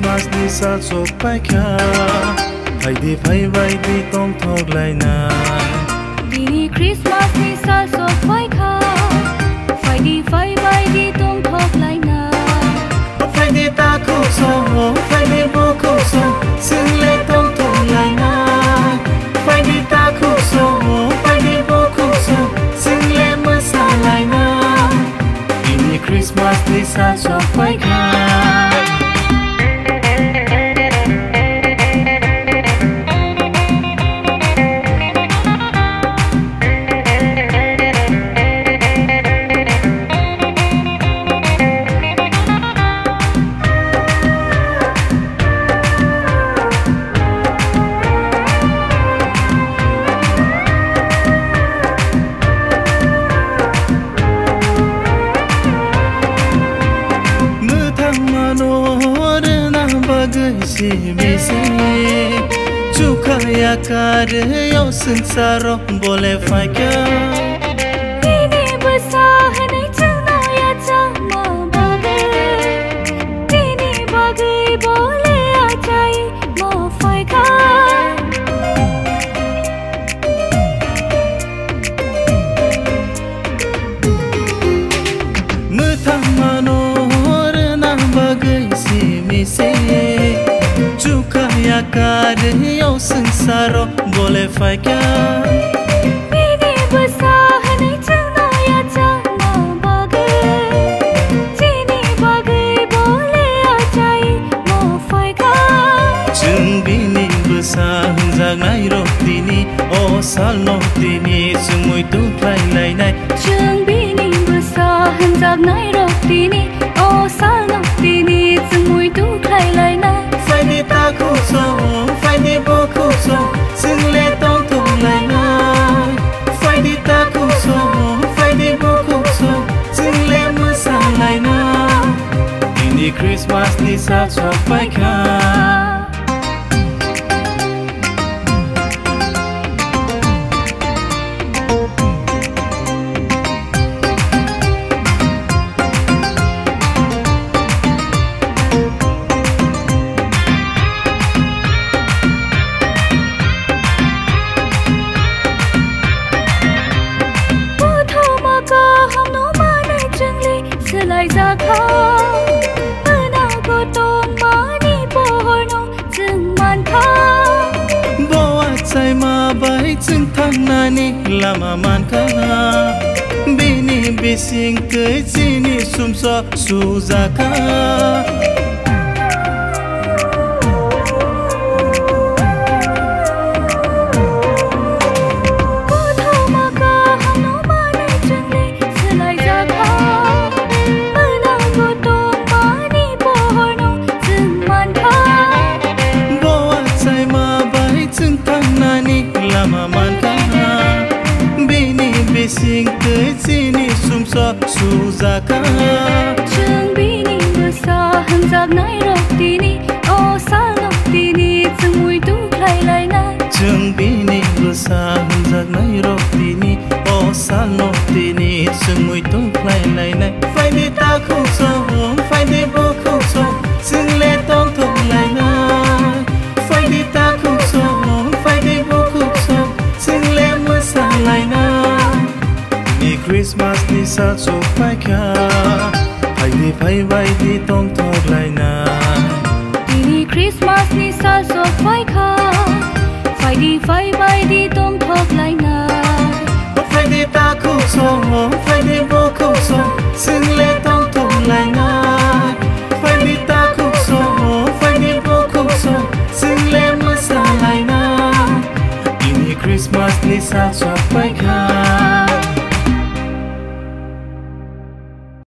Christmas ni sa chok pai kha phai di phai bai di tong thok lai na Bini Christmas ni sa chok pai kha phai di phai bai di tong thok lai na phai di ta khu so phai di bo khu so sing le tong thok lai na phai di ta khu so phai di bo khu so sing le ma sa lai na Bini Christmas ni sa chok pai kha si mi si chuka ya kar yo sansaro bole phai kya Bini basa hanai changna ya changma bagai Bini bagai bole a chai mo phai kha mu thang manor na bagai si mi si chuka ya kar yo sansaro bole phai kya Bini basa hanai changna ya changma bagai Bini bagai bole a chai mo phai kha chung bini basa hunjak nai ro tini o sal no tini sumui tu phai lai nai chung bini basa hunjak nai ro tini o sal no tini sumui tu khai lai nai phai di ta khu so phai di bo khu so sing le tong thong lai na phai di ta khu so phai di bo khu so sing le ma sa lai na Bini Christmas ni sa chok pai kha lại ra khao bữa nào cô tôm mani porno chừng màn khao bo chai ma bai chừng thang nani lama man kha bini bising kai chini sum so su za kha Sing tới chini sum so su za ka chung bini basa hanjak nai ro tini o sal no tini chungui tu khai lai na chung bini basa hanjak nai ro tini o sal no tini chungui tu khai lai na phai di ta khu so phai di bo khu so sing le tong thong lai na phai di ta khu so phai di bo khu so sing le ma sa lai na Christmas ni sa chok pai kha phai di phai bai di tong thok lai na Bini Christmas ni sa chok pai kha phai di phai bai di tong thok lai na phai di ta khu so phai di bo khu so sing le tong thok lai na phai di ta khu so phai di bo khu so sing le ma sa lai na Bini Christmas ni sa chok